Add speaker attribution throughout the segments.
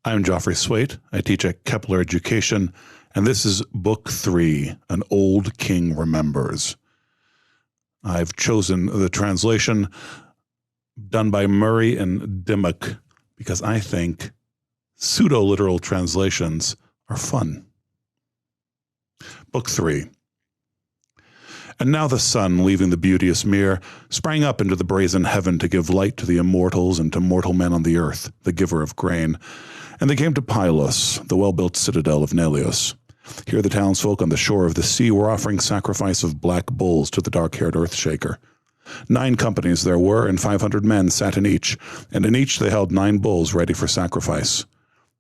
Speaker 1: I'm Joffre Swait. I teach at Kepler Education, and this is Book 3, An Old King Remembers. I've chosen the translation done by Murray and Dimmock because I think pseudo-literal translations are fun. Book 3. And now the sun, leaving the beauteous mere, sprang up into the brazen heaven to give light to the immortals and to mortal men on the earth, the giver of grain. And they came to Pylos, the well-built citadel of Neleus. Here the townsfolk on the shore of the sea were offering sacrifice of black bulls to the dark-haired earth-shaker. 9 companies there were, and 500 men sat in each, and in each they held 9 bulls ready for sacrifice.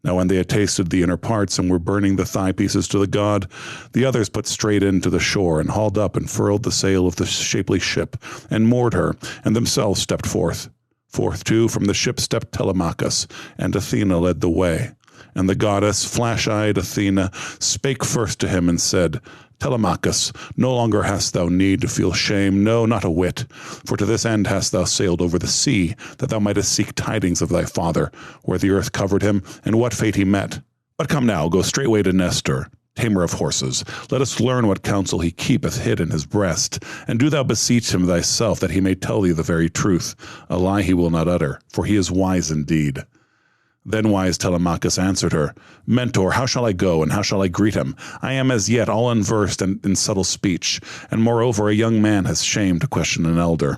Speaker 1: Now when they had tasted the inner parts and were burning the thigh pieces to the god, the others put straight into the shore and hauled up and furled the sail of the shapely ship and moored her, and themselves stepped forth. Forth, too, from the ship stepped Telemachus, and Athena led the way. And the goddess, flash-eyed Athena, spake first to him and said, Telemachus, no longer hast thou need to feel shame, no, not a whit, for to this end hast thou sailed over the sea, that thou mightest seek tidings of thy father, where the earth covered him, and what fate he met. But come now, go straightway to Nestor, tamer of horses. Let us learn what counsel he keepeth hid in his breast, and do thou beseech him thyself, that he may tell thee the very truth. A lie he will not utter, for he is wise indeed. Then wise Telemachus answered her, Mentor, how shall I go, and how shall I greet him? I am as yet all unversed in subtle speech, and moreover a young man has shame to question an elder.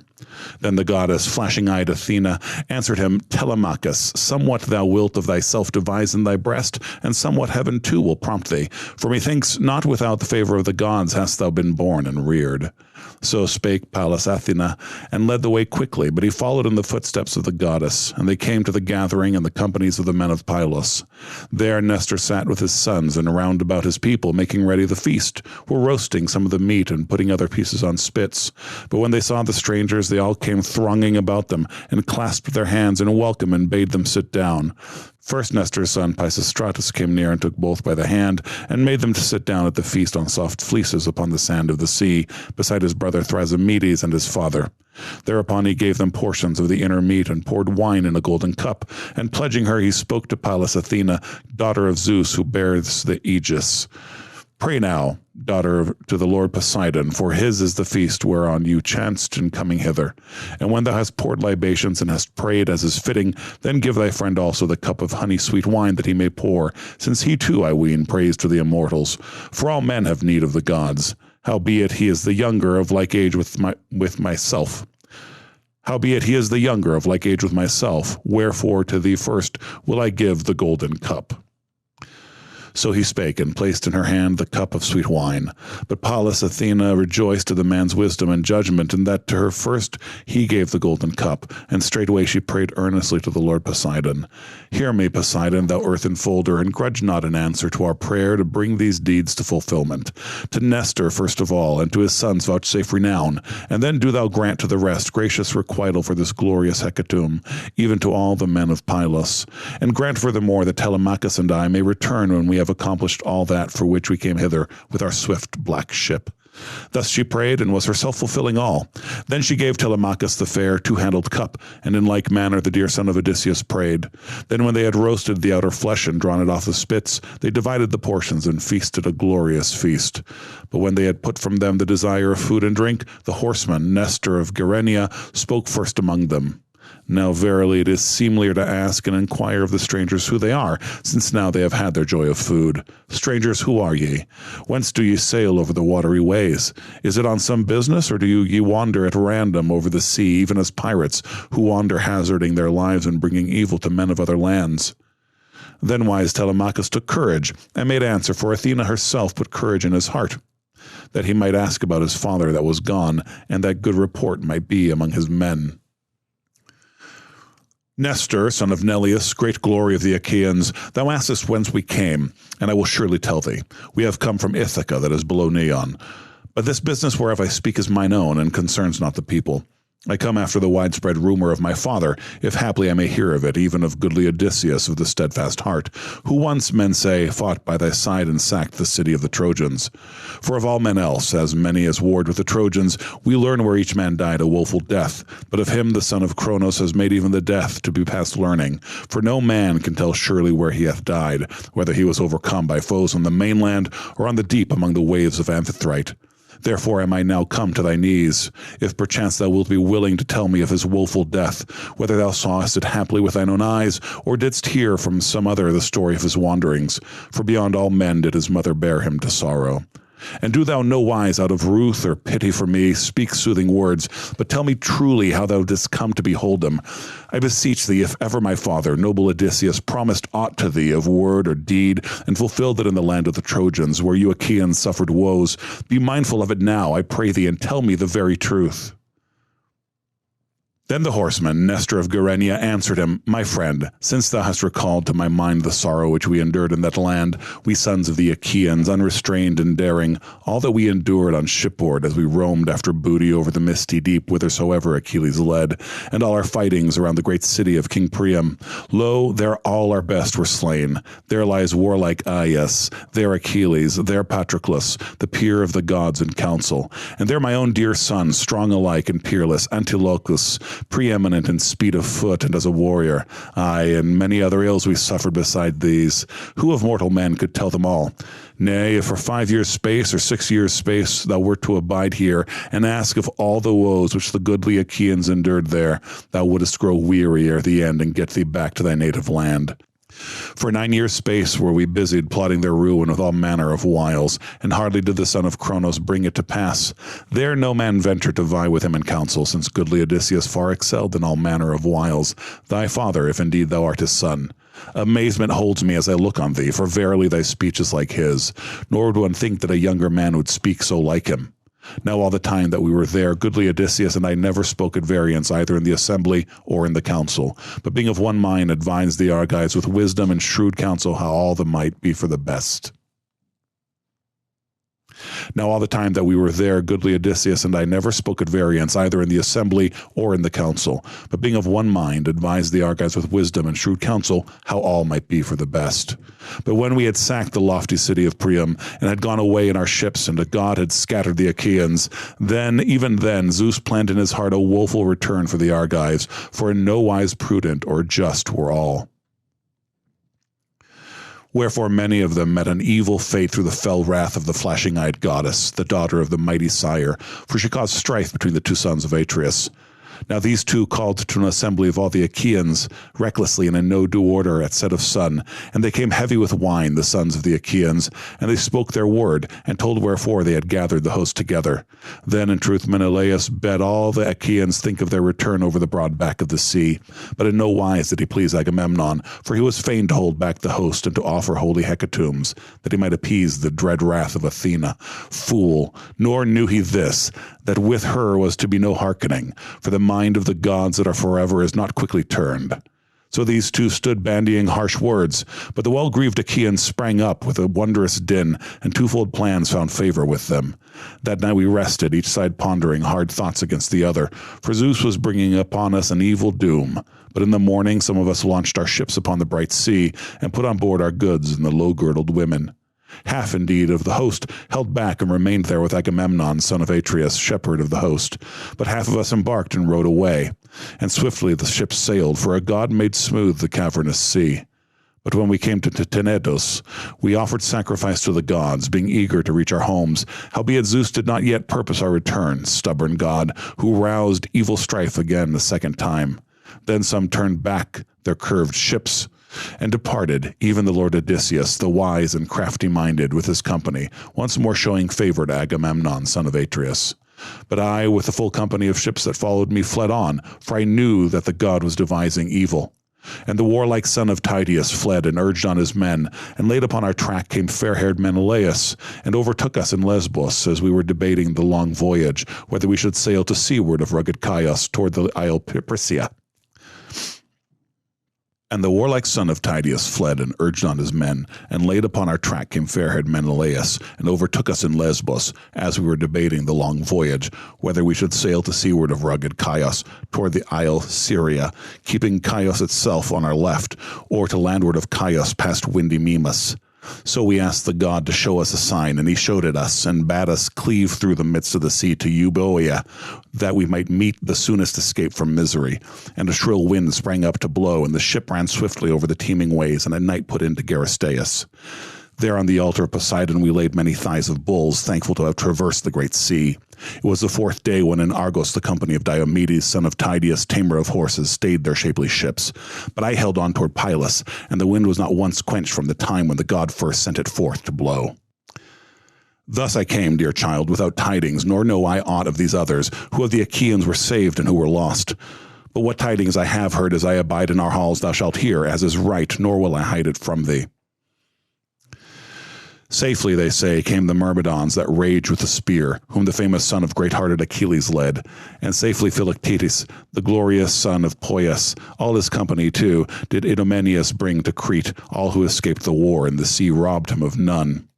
Speaker 1: Then the goddess, flashing-eyed Athena, answered him, Telemachus, somewhat thou wilt of thyself devise in thy breast, and somewhat heaven too will prompt thee, for methinks not without the favor of the gods hast thou been born and reared. So spake Pallas Athena, and led the way quickly, but he followed in the footsteps of the goddess, and they came to the gathering and the companies of the men of Pylos. There Nestor sat with his sons, and round about his people, making ready the feast, were roasting some of the meat and putting other pieces on spits. But when they saw the strangers, they all came thronging about them, and clasped their hands in welcome, and bade them sit down. First Nestor's son Pisistratus came near and took both by the hand, and made them to sit down at the feast on soft fleeces upon the sand of the sea, beside his brother Thrasymedes and his father. Thereupon he gave them portions of the inner meat, and poured wine in a golden cup, and pledging her he spoke to Pallas Athena, daughter of Zeus, who bears the aegis. Pray now, daughter, to the Lord Poseidon, for his is the feast whereon you chanced in coming hither. And when thou hast poured libations and hast prayed as is fitting, then give thy friend also the cup of honey-sweet wine that he may pour, since he too, I ween, prays to the immortals. For all men have need of the gods. Howbeit he is the younger of like age with myself. Wherefore to thee first will I give the golden cup. So he spake, and placed in her hand the cup of sweet wine. But Pallas Athena rejoiced at the man's wisdom and judgment, and that to her first he gave the golden cup, and straightway she prayed earnestly to the Lord Poseidon. Hear me, Poseidon, thou earth enfolder, and grudge not an answer to our prayer to bring these deeds to fulfillment. To Nestor first of all, and to his sons vouchsafe renown, and then do thou grant to the rest gracious requital for this glorious hecatomb, even to all the men of Pylos. And grant furthermore that Telemachus and I may return when we have accomplished all that for which we came hither with our swift black ship. Thus she prayed, and was herself fulfilling all. Then she gave Telemachus the fair 2-handled cup, and in like manner the dear son of Odysseus prayed. Then when they had roasted the outer flesh and drawn it off the spits, they divided the portions and feasted a glorious feast. But when they had put from them the desire of food and drink, the horseman, Nestor of Gerenia, spoke first among them. Now verily it is seemlier to ask and inquire of the strangers who they are, since now they have had their joy of food. Strangers, who are ye? Whence do ye sail over the watery ways? Is it on some business, or do ye wander at random over the sea, even as pirates, who wander hazarding their lives and bringing evil to men of other lands? Then wise Telemachus took courage, and made answer, for Athena herself put courage in his heart, that he might ask about his father that was gone, and that good report might be among his men. Nestor, son of Neleus, great glory of the Achaeans, thou askest whence we came, and I will surely tell thee. We have come from Ithaca, that is below Neon. But this business whereof I speak is mine own, and concerns not the people. I come after the widespread rumor of my father, if haply I may hear of it, even of goodly Odysseus of the steadfast heart, who once, men say, fought by thy side and sacked the city of the Trojans. For of all men else, as many as warred with the Trojans, we learn where each man died a woeful death, but of him the son of Cronos has made even the death to be past learning. For no man can tell surely where he hath died, whether he was overcome by foes on the mainland, or on the deep among the waves of Amphitrite. Therefore am I now come to thy knees, if perchance thou wilt be willing to tell me of his woeful death, whether thou sawest it haply with thine own eyes, or didst hear from some other the story of his wanderings, for beyond all men did his mother bear him to sorrow. And do thou no wise out of ruth or pity for me speak soothing words, but tell me truly how thou didst come to behold him. I beseech thee, if ever my father, noble Odysseus, promised aught to thee of word or deed, and fulfilled it in the land of the Trojans, where you Achaeans suffered woes, be mindful of it now, I pray thee, and tell me the very truth. Then the horseman, Nestor of Gerenia, answered him, My friend, since thou hast recalled to my mind the sorrow which we endured in that land, we sons of the Achaeans, unrestrained and daring, all that we endured on shipboard as we roamed after booty over the misty deep whithersoever Achilles led, and all our fightings around the great city of King Priam, lo, there all our best were slain. There lies warlike Aias, there Achilles, there Patroclus, the peer of the gods in council, and there my own dear son, strong alike and peerless, Antilochus, preeminent in speed of foot and as a warrior. Aye, and many other ills we suffered beside these. Who of mortal men could tell them all? Nay, if for 5 years' space or 6 years' space thou wert to abide here, and ask if all the woes which the goodly Achaeans endured there, thou wouldest grow weary ere the end and get thee back to thy native land. For 9 years' space were we busied plotting their ruin with all manner of wiles, and hardly did the son of Cronos bring it to pass. There no man ventured to vie with him in council, since goodly Odysseus far excelled in all manner of wiles, thy father, if indeed thou art his son. Amazement holds me as I look on thee, for verily thy speech is like his, nor would one think that a younger man would speak so like him. Now all the time that we were there, goodly Odysseus and I never spoke at variance either in the assembly or in the council, but being of one mind advised the Argives with wisdom and shrewd counsel how all the might be for the best. Now all the time that we were there, goodly Odysseus and I never spoke at variance either in the assembly or in the council, but being of one mind advised the Argives with wisdom and shrewd counsel how all might be for the best. But when we had sacked the lofty city of Priam, and had gone away in our ships, and a god had scattered the Achaeans, then, even then, Zeus planned in his heart a woeful return for the Argives, for in no wise prudent or just were all. Wherefore many of them met an evil fate through the fell wrath of the flashing-eyed goddess, the daughter of the mighty sire, for she caused strife between the two sons of Atreus. Now these two called to an assembly of all the Achaeans, recklessly and in no due order at set of sun, and they came heavy with wine, the sons of the Achaeans, and they spoke their word, and told wherefore they had gathered the host together. Then in truth Menelaus bade all the Achaeans think of their return over the broad back of the sea, but in no wise did he please Agamemnon, for he was fain to hold back the host and to offer holy hecatombs, that he might appease the dread wrath of Athena. Fool, nor knew he this, that with her was to be no hearkening, for the mind of the gods that are forever is not quickly turned. So these two stood bandying harsh words, but the well-grieved Achaeans sprang up with a wondrous din, and twofold plans found favor with them. That night we rested, each side pondering hard thoughts against the other, for Zeus was bringing upon us an evil doom. But in the morning some of us launched our ships upon the bright sea, and put on board our goods and the low-girdled women. Half, indeed, of the host held back and remained there with Agamemnon, son of Atreus, shepherd of the host. But half of us embarked and rowed away, and swiftly the ships sailed, for a god made smooth the cavernous sea. But when we came to Tenedos, we offered sacrifice to the gods, being eager to reach our homes. Howbeit Zeus did not yet purpose our return, stubborn god, who roused evil strife again the second time. Then some turned back their curved ships, and departed, even the lord Odysseus, the wise and crafty-minded, with his company, once more showing favor to Agamemnon, son of Atreus. But I, with the full company of ships that followed me, fled on, for I knew that the god was devising evil. And the warlike son of Tydeus fled and urged on his men, and late upon our track came fair-haired Menelaus, and overtook us in Lesbos as we were debating the long voyage, whether we should sail to seaward of rugged Chios toward the isle Piprisia. And the warlike son of Tydeus fled and urged on his men, and laid upon our track came fair-haired Menelaus, and overtook us in Lesbos, as we were debating the long voyage, whether we should sail to seaward of rugged Chios, toward the isle Syria, keeping Chios itself on our left, or to landward of Chios past windy Mimas. So we asked the god to show us a sign, and he showed it us, and bade us cleave through the midst of the sea to Euboea, that we might meet the soonest escape from misery. And a shrill wind sprang up to blow, and the ship ran swiftly over the teeming waves, and at night put into Garisteus. There on the altar of Poseidon we laid many thighs of bulls, thankful to have traversed the great sea. It was the 4th day when in Argos the company of Diomedes, son of Tydeus, tamer of horses, stayed their shapely ships. But I held on toward Pylus, and the wind was not once quenched from the time when the god first sent it forth to blow. Thus I came, dear child, without tidings, nor know I aught of these others, who of the Achaeans were saved and who were lost. But what tidings I have heard as I abide in our halls thou shalt hear, as is right, nor will I hide it from thee. Safely, they say, came the Myrmidons that rage with the spear, whom the famous son of great-hearted Achilles led, and safely Philoctetes, the glorious son of Poias, all his company, too, did Idomeneus bring to Crete, all who escaped the war, and the sea robbed him of none.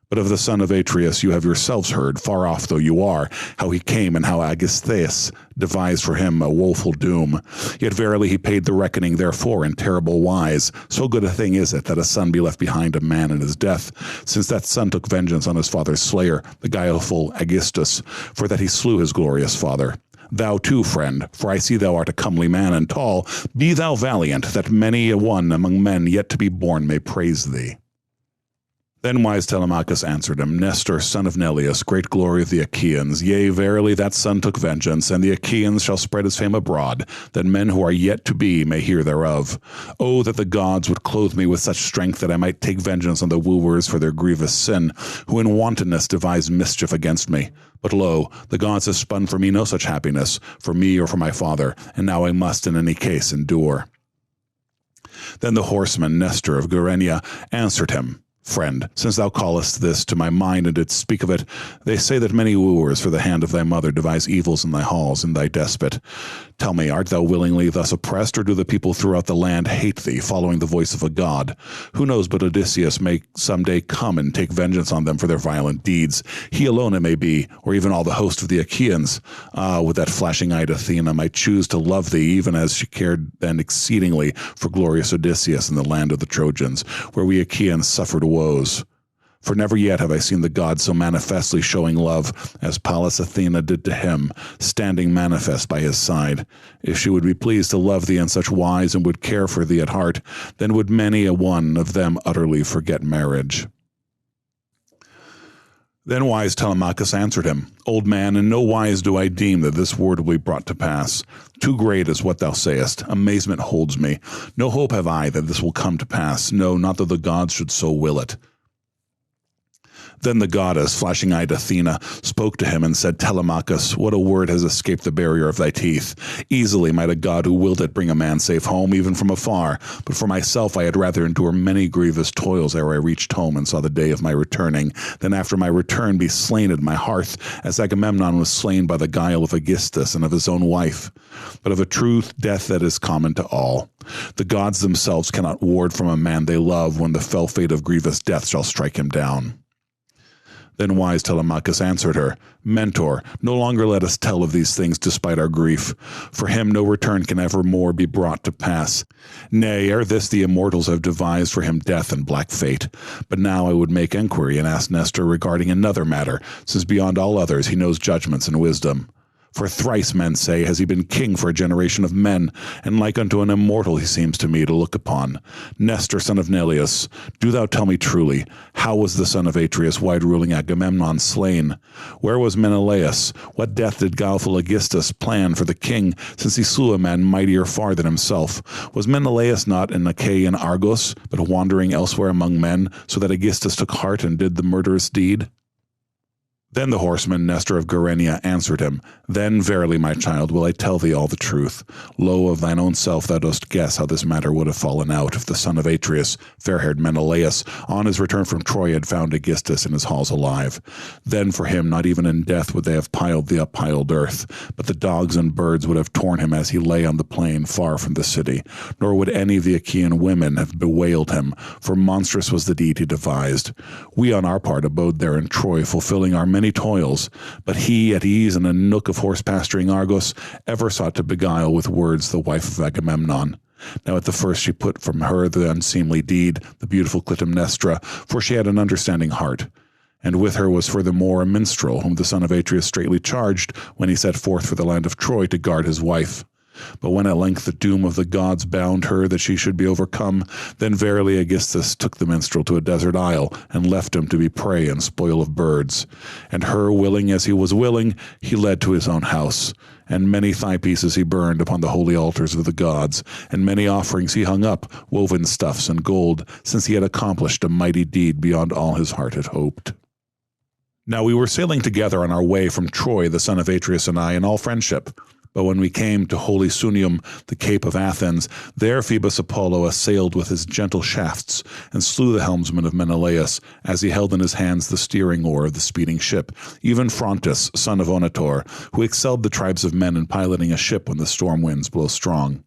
Speaker 1: But of the son of Atreus you have yourselves heard, far off though you are, how he came and how Aegisthus devised for him a woeful doom. Yet verily he paid the reckoning therefore in terrible wise. So good a thing is it that a son be left behind a man in his death, since that son took vengeance on his father's slayer, the guileful Aegisthus, for that he slew his glorious father. Thou too, friend, for I see thou art a comely man and tall, be thou valiant, that many a one among men yet to be born may praise thee. Then wise Telemachus answered him, Nestor, son of Neleus, great glory of the Achaeans, yea, verily that son took vengeance, and the Achaeans shall spread his fame abroad, that men who are yet to be may hear thereof. Oh, that the gods would clothe me with such strength that I might take vengeance on the wooers for their grievous sin, who in wantonness devised mischief against me. But lo, the gods have spun for me no such happiness, for me or for my father, and now I must in any case endure. Then the horseman Nestor of Gerenia answered him, Friend, since thou callest this to my mind and didst speak of it, they say that many wooers for the hand of thy mother devise evils in thy halls, in thy despot. Tell me, art thou willingly thus oppressed, or do the people throughout the land hate thee, following the voice of a god? Who knows but Odysseus may some day come and take vengeance on them for their violent deeds. He alone it may be, or even all the host of the Achaeans. Ah, with that flashing-eyed Athena might choose to love thee, even as she cared then exceedingly for glorious Odysseus in the land of the Trojans, where we Achaeans suffered woes. For never yet have I seen the gods so manifestly showing love as Pallas Athena did to him, standing manifest by his side. If she would be pleased to love thee in such wise and would care for thee at heart, then would many a one of them utterly forget marriage. Then wise Telemachus answered him, Old man, in no wise do I deem that this word will be brought to pass. Too great is what thou sayest. Amazement holds me. No hope have I that this will come to pass. No, not though the gods should so will it. Then the goddess, flashing-eyed Athena, spoke to him and said, Telemachus, what a word has escaped the barrier of thy teeth. Easily might a god who willed it bring a man safe home, even from afar. But for myself I had rather endure many grievous toils ere I reached home and saw the day of my returning, than after my return be slain at my hearth, as Agamemnon was slain by the guile of Aegisthus and of his own wife. But of a truth death that is common to all. The gods themselves cannot ward from a man they love when the fell fate of grievous death shall strike him down. Then wise Telemachus answered her, Mentor, no longer let us tell of these things despite our grief. For him no return can ever more be brought to pass. Nay, ere this the immortals have devised for him death and black fate. But now I would make enquiry and ask Nestor regarding another matter, since beyond all others he knows judgments and wisdom. For thrice, men say, has he been king for a generation of men, and like unto an immortal he seems to me to look upon. Nestor, son of Neleus, do thou tell me truly, how was the son of Atreus, wide-ruling Agamemnon, slain? Where was Menelaus? What death did guileful Aegisthus plan for the king, since he slew a man mightier far than himself? Was Menelaus not in Achaean Argos, but wandering elsewhere among men, so that Aegisthus took heart and did the murderous deed? Then the horseman Nestor of Gerenia answered him, Then verily, my child, will I tell thee all the truth. Lo, of thine own self thou dost guess how this matter would have fallen out if the son of Atreus, fair-haired Menelaus, on his return from Troy had found Aegisthus in his halls alive. Then for him not even in death would they have piled the uppiled earth, but the dogs and birds would have torn him as he lay on the plain far from the city, nor would any of the Achaean women have bewailed him, for monstrous was the deed he devised. We on our part abode there in Troy, fulfilling our many toils, but he, at ease in a nook of horse-pasturing Argos, ever sought to beguile with words the wife of Agamemnon. Now at the first she put from her the unseemly deed, the beautiful Clytemnestra, for she had an understanding heart. And with her was furthermore a minstrel, whom the son of Atreus straitly charged, when he set forth for the land of Troy to guard his wife. But when at length the doom of the gods bound her that she should be overcome, then verily Aegisthus took the minstrel to a desert isle, and left him to be prey and spoil of birds. And her, willing as he was willing, he led to his own house. And many thigh pieces he burned upon the holy altars of the gods, and many offerings he hung up, woven stuffs and gold, since he had accomplished a mighty deed beyond all his heart had hoped. Now we were sailing together on our way from Troy, the son of Atreus and I, in all friendship. But when we came to holy Sunium, the cape of Athens, there Phoebus Apollo assailed with his gentle shafts, and slew the helmsman of Menelaus, as he held in his hands the steering oar of the speeding ship, even Phrontis, son of Onotor, who excelled the tribes of men in piloting a ship when the storm winds blow strong.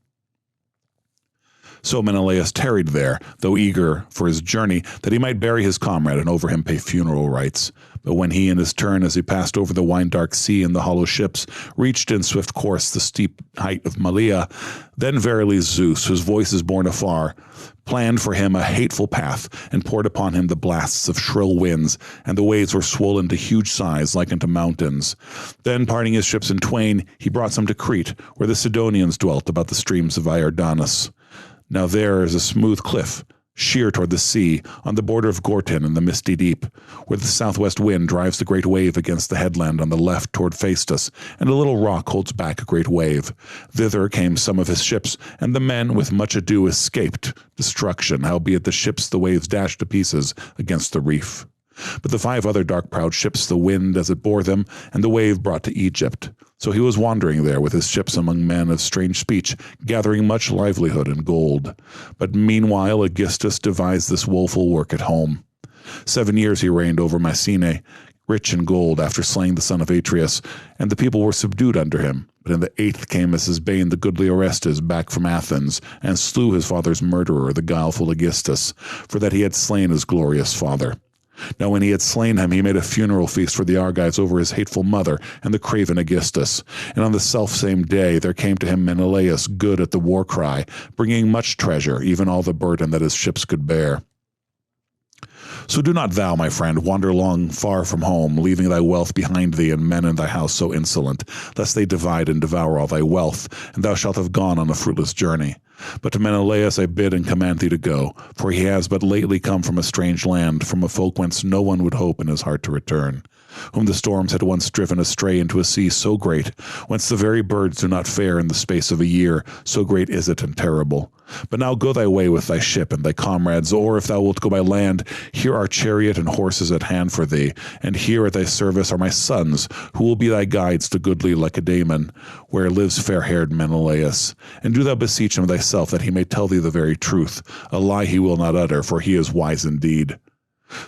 Speaker 1: So Menelaus tarried there, though eager for his journey, that he might bury his comrade and over him pay funeral rites. But when he in his turn, as he passed over the wine-dark sea and the hollow ships, reached in swift course the steep height of Malea, then verily Zeus, whose voice is borne afar, planned for him a hateful path, and poured upon him the blasts of shrill winds, and the waves were swollen to huge size like unto mountains. Then parting his ships in twain, he brought some to Crete, where the Sidonians dwelt about the streams of Iardanus. Now there is a smooth cliff, sheer toward the sea, on the border of Gortyn and the misty deep, where the southwest wind drives the great wave against the headland on the left toward Phaestus, and a little rock holds back a great wave. Thither came some of his ships, and the men with much ado escaped destruction, howbeit the ships the waves dashed to pieces against the reef. But the 5 other dark-prowed ships the wind as it bore them, and the wave brought to Egypt. So he was wandering there with his ships among men of strange speech, gathering much livelihood and gold. But meanwhile Aegisthus devised this woeful work at home. 7 years he reigned over Mycenae, rich in gold, after slaying the son of Atreus, and the people were subdued under him. But in the 8th came as his bane the goodly Orestes back from Athens, and slew his father's murderer, the guileful Aegisthus, for that he had slain his glorious father. Now when he had slain him, he made a funeral feast for the Argives over his hateful mother and the craven Aegisthus. And on the selfsame day there came to him Menelaus, good at the war cry, bringing much treasure, even all the burden that his ships could bear. So do not thou, my friend, wander long far from home, leaving thy wealth behind thee, and men in thy house so insolent, lest they divide and devour all thy wealth, and thou shalt have gone on a fruitless journey. But to Menelaus I bid and command thee to go, for he has but lately come from a strange land, from a folk whence no one would hope in his heart to return, whom the storms had once driven astray into a sea so great, whence the very birds do not fare in the space of a year, so great is it and terrible. But now go thy way with thy ship and thy comrades, or if thou wilt go by land, here are chariot and horses at hand for thee, and here at thy service are my sons, who will be thy guides to goodly Lacedaemon, where lives fair-haired Menelaus. And do thou beseech him thyself that he may tell thee the very truth, a lie he will not utter, for he is wise indeed.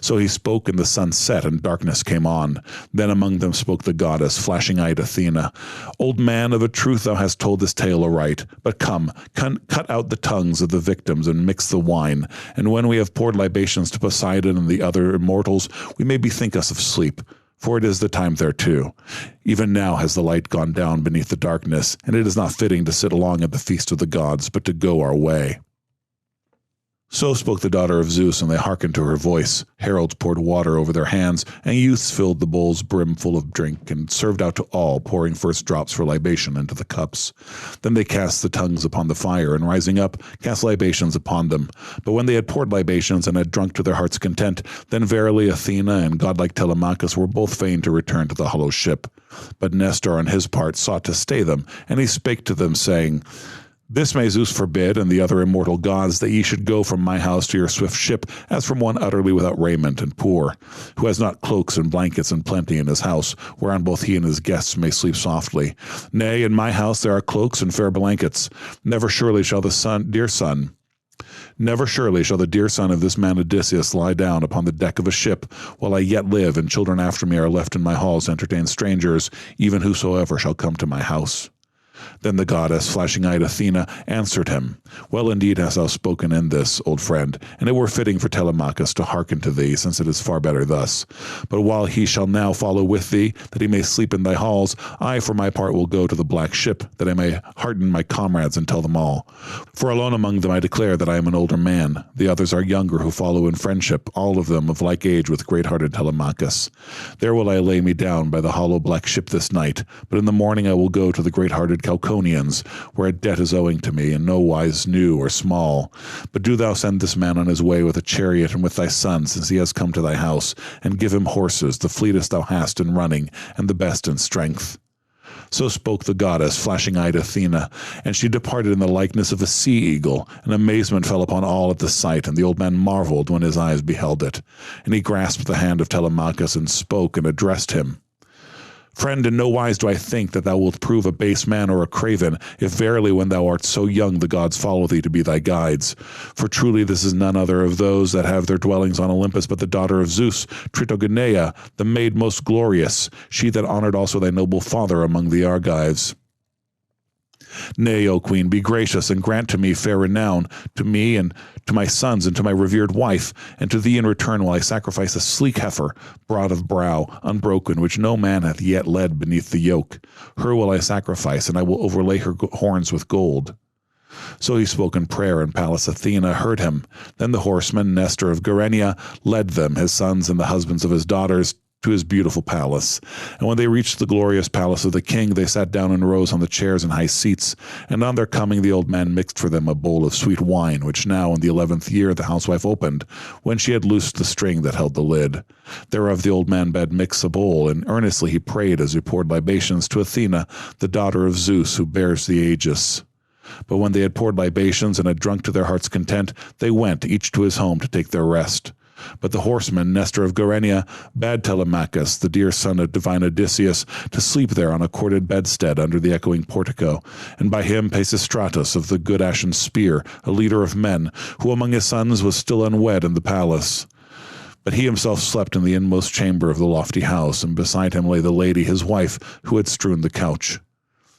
Speaker 1: So he spoke, and the sun set, and darkness came on. Then among them spoke the goddess, flashing-eyed Athena. Old man, of a truth thou hast told this tale aright. But come, cut out the tongues of the victims, and mix the wine. And when we have poured libations to Poseidon and the other immortals, we may bethink us of sleep. For it is the time thereto. Even now has the light gone down beneath the darkness, and it is not fitting to sit long at the feast of the gods, but to go our way. So spoke the daughter of Zeus, and they hearkened to her voice. Heralds poured water over their hands, and youths filled the bowls brimful of drink, and served out to all, pouring first drops for libation into the cups. Then they cast the tongues upon the fire, and rising up, cast libations upon them. But when they had poured libations, and had drunk to their heart's content, then verily Athena and godlike Telemachus were both fain to return to the hollow ship. But Nestor on his part sought to stay them, and he spake to them, saying, This may Zeus forbid, and the other immortal gods, that ye should go from my house to your swift ship, as from one utterly without raiment and poor, who has not cloaks and blankets and plenty in his house, whereon both he and his guests may sleep softly. Nay, in my house there are cloaks and fair blankets. Never surely shall the dear son of this man Odysseus lie down upon the deck of a ship, while I yet live, and children after me are left in my halls to entertain strangers, even whosoever shall come to my house. Then the goddess, flashing-eyed Athena, answered him, Well indeed hast thou spoken in this, old friend, and it were fitting for Telemachus to hearken to thee, since it is far better thus. But while he shall now follow with thee, that he may sleep in thy halls, I for my part will go to the black ship, that I may hearten my comrades and tell them all. For alone among them I declare that I am an older man. The others are younger, who follow in friendship, all of them of like age with great-hearted Telemachus. There will I lay me down by the hollow black ship this night, but in the morning I will go to the great-hearted Cauconians, where a debt is owing to me, in no wise new or small. But do thou send this man on his way with a chariot and with thy son, since he has come to thy house, and give him horses, the fleetest thou hast in running, and the best in strength. So spoke the goddess, flashing-eyed Athena, and she departed in the likeness of a sea-eagle, and amazement fell upon all at the sight, and the old man marveled when his eyes beheld it. And he grasped the hand of Telemachus, and spoke, and addressed him. Friend, in no wise do I think that thou wilt prove a base man or a craven, if verily when thou art so young the gods follow thee to be thy guides. For truly this is none other of those that have their dwellings on Olympus, but the daughter of Zeus, Tritogeneia, the maid most glorious, she that honored also thy noble father among the Argives. Nay, O queen, be gracious, and grant to me fair renown, to me and to my sons and to my revered wife, and to thee in return will I sacrifice a sleek heifer, broad of brow, unbroken, which no man hath yet led beneath the yoke. Her will I sacrifice, and I will overlay her horns with gold. So he spoke in prayer, and Pallas Athena heard him. Then the horseman, Nestor of Gerenia, led them, his sons and the husbands of his daughters, to his beautiful palace. And when they reached the glorious palace of the king, they sat down in rows on the chairs and high seats. And on their coming the old man mixed for them a bowl of sweet wine, which now in the 11th year the housewife opened, when she had loosed the string that held the lid. Thereof the old man bade mix a bowl, and earnestly he prayed as he poured libations to Athena, the daughter of Zeus, who bears the Aegis. But when they had poured libations and had drunk to their heart's content, they went, each to his home, to take their rest. But the horseman, Nestor of Gerenia, bade Telemachus, the dear son of divine Odysseus, to sleep there on a corded bedstead under the echoing portico, and by him Pisistratus of the good ashen spear, a leader of men, who among his sons was still unwed in the palace. But he himself slept in the inmost chamber of the lofty house, and beside him lay the lady his wife, who had strewn the couch.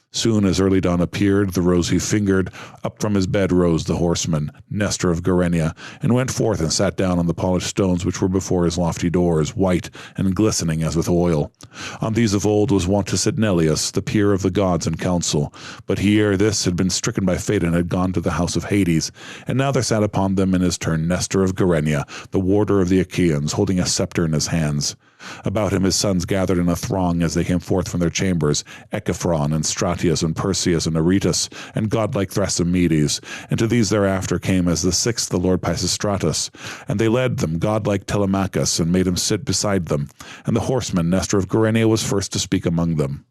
Speaker 1: Soon as early dawn appeared, the rose he fingered, up from his bed rose the horseman, Nestor of Gerenia, and went forth and sat down on the polished stones which were before his lofty doors, white and glistening as with oil. On these of old was wont to sit Neleus, the peer of the gods in council, but he ere this had been stricken by fate and had gone to the house of Hades, and now there sat upon them in his turn Nestor of Gerenia, the warder of the Achaeans, holding a scepter in his hands. About him his sons gathered in a throng as they came forth from their chambers, Echephron and Stratius and Perseus and Aretus, and godlike Thrasymedes, and to these thereafter came as the sixth the lord Pisistratus, and they led them godlike Telemachus, and made him sit beside them, and the horseman Nestor of Gerenia was first to speak among them.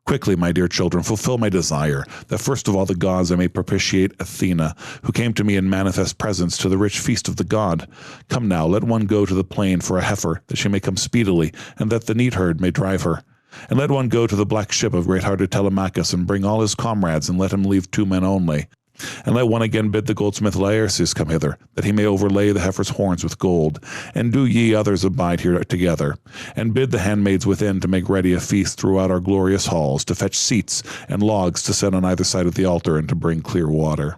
Speaker 1: Quickly, my dear children, fulfill my desire, that first of all the gods I may propitiate Athena, who came to me in manifest presence to the rich feast of the god. Come now, let one go to the plain for a heifer, that she may come speedily, and that the neatherd may drive her. And let one go to the black ship of great-hearted Telemachus, and bring all his comrades, and let him leave 2 men only. And let one again bid the goldsmith Laerces come hither, that he may overlay the heifer's horns with gold. And do ye others abide here together. And bid the handmaids within to make ready a feast throughout our glorious halls, to fetch seats and logs to set on either side of the altar, and to bring clear water.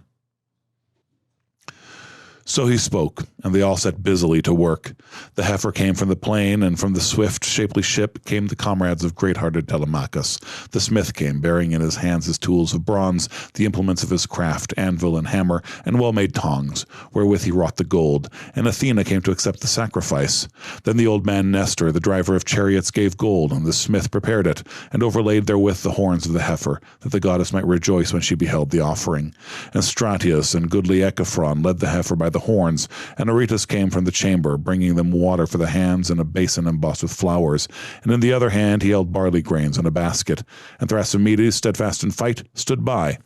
Speaker 1: So he spoke, and they all set busily to work. The heifer came from the plain, and from the swift, shapely ship came the comrades of great-hearted Telemachus. The smith came, bearing in his hands his tools of bronze, the implements of his craft, anvil and hammer, and well-made tongs, wherewith he wrought the gold. And Athena came to accept the sacrifice. Then the old man Nestor, the driver of chariots, gave gold, and the smith prepared it, and overlaid therewith the horns of the heifer, that the goddess might rejoice when she beheld the offering. And Stratius and goodly Echephron led the heifer by the horns, and Aretas came from the chamber, bringing them water for the hands and a basin embossed with flowers, and in the other hand he held barley grains in a basket, and Thrasymedes, steadfast in fight, stood by,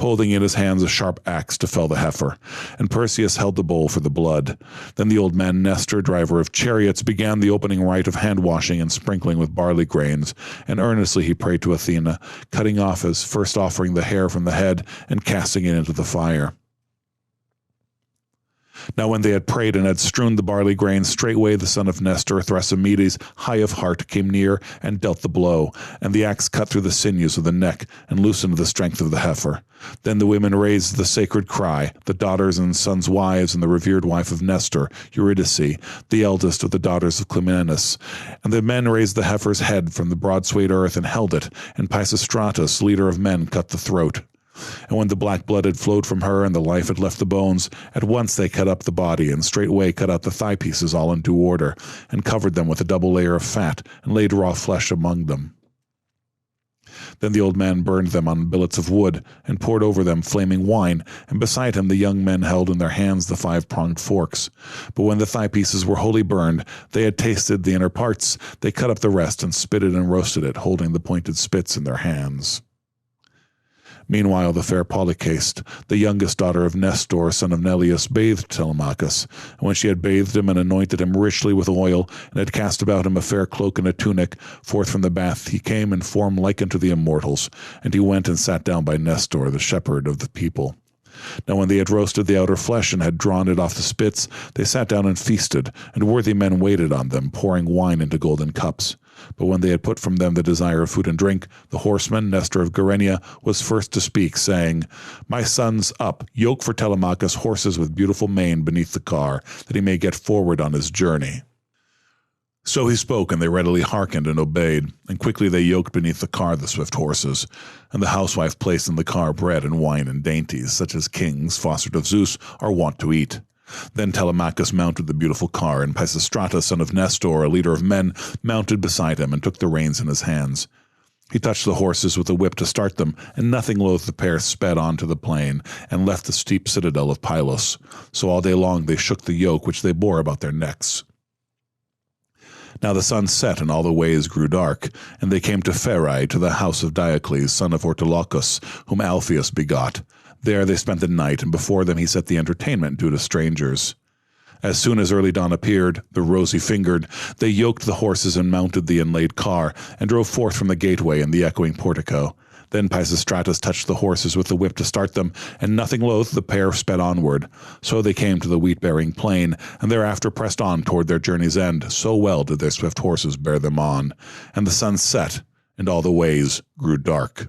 Speaker 1: holding in his hands a sharp axe to fell the heifer, and Perseus held the bowl for the blood. Then the old man Nestor, driver of chariots, began the opening rite of hand-washing and sprinkling with barley grains, and earnestly he prayed to Athena, cutting off his first offering the hair from the head and casting it into the fire. Now when they had prayed and had strewn the barley grains, straightway the son of Nestor, Thrasymedes, high of heart, came near and dealt the blow, and the axe cut through the sinews of the neck and loosened the strength of the heifer. Then the women raised the sacred cry, the daughters and sons' wives and the revered wife of Nestor, Eurydice, the eldest of the daughters of Clymenus. And the men raised the heifer's head from the broad Swait earth and held it, and Pisistratus, leader of men, cut the throat. And when the black blood had flowed from her and the life had left the bones, at once they cut up the body, and straightway cut out the thigh pieces all in due order, and covered them with a double layer of fat, and laid raw flesh among them. Then the old man burned them on billets of wood, and poured over them flaming wine, and beside him the young men held in their hands the 5-pronged forks. But when the thigh pieces were wholly burned, they had tasted the inner parts, they cut up the rest, and spitted and roasted it, holding the pointed spits in their hands. Meanwhile the fair Polycaste, the youngest daughter of Nestor, son of Neleus, bathed Telemachus, and when she had bathed him and anointed him richly with oil, and had cast about him a fair cloak and a tunic, forth from the bath he came in form like unto the immortals, and he went and sat down by Nestor, the shepherd of the people. Now when they had roasted the outer flesh and had drawn it off the spits, they sat down and feasted, and worthy men waited on them, pouring wine into golden cups. But when they had put from them the desire of food and drink, the horseman, Nestor of Gerenia, was first to speak, saying, My sons, up, yoke for Telemachus horses with beautiful mane beneath the car, that he may get forward on his journey. So he spoke, and they readily hearkened and obeyed, and quickly they yoked beneath the car the swift horses. And the housewife placed in the car bread and wine and dainties, such as kings, fostered of Zeus, are wont to eat. Then Telemachus mounted the beautiful car, and Pisistratus, son of Nestor, a leader of men, mounted beside him and took the reins in his hands. He touched the horses with a whip to start them, and nothing loath the pair sped on to the plain, and left the steep citadel of Pylos. So all day long they shook the yoke which they bore about their necks. Now the sun set, and all the ways grew dark, and they came to Pherae, to the house of Diocles, son of Ortolachus, whom Alpheus begot. There they spent the night, and before them he set the entertainment due to strangers. As soon as early dawn appeared, the rosy-fingered, they yoked the horses and mounted the inlaid car, and drove forth from the gateway and the echoing portico. Then Pisistratus touched the horses with the whip to start them, and nothing loath the pair sped onward. So they came to the wheat-bearing plain, and thereafter pressed on toward their journey's end. So well did their swift horses bear them on. And the sun set, and all the ways grew dark.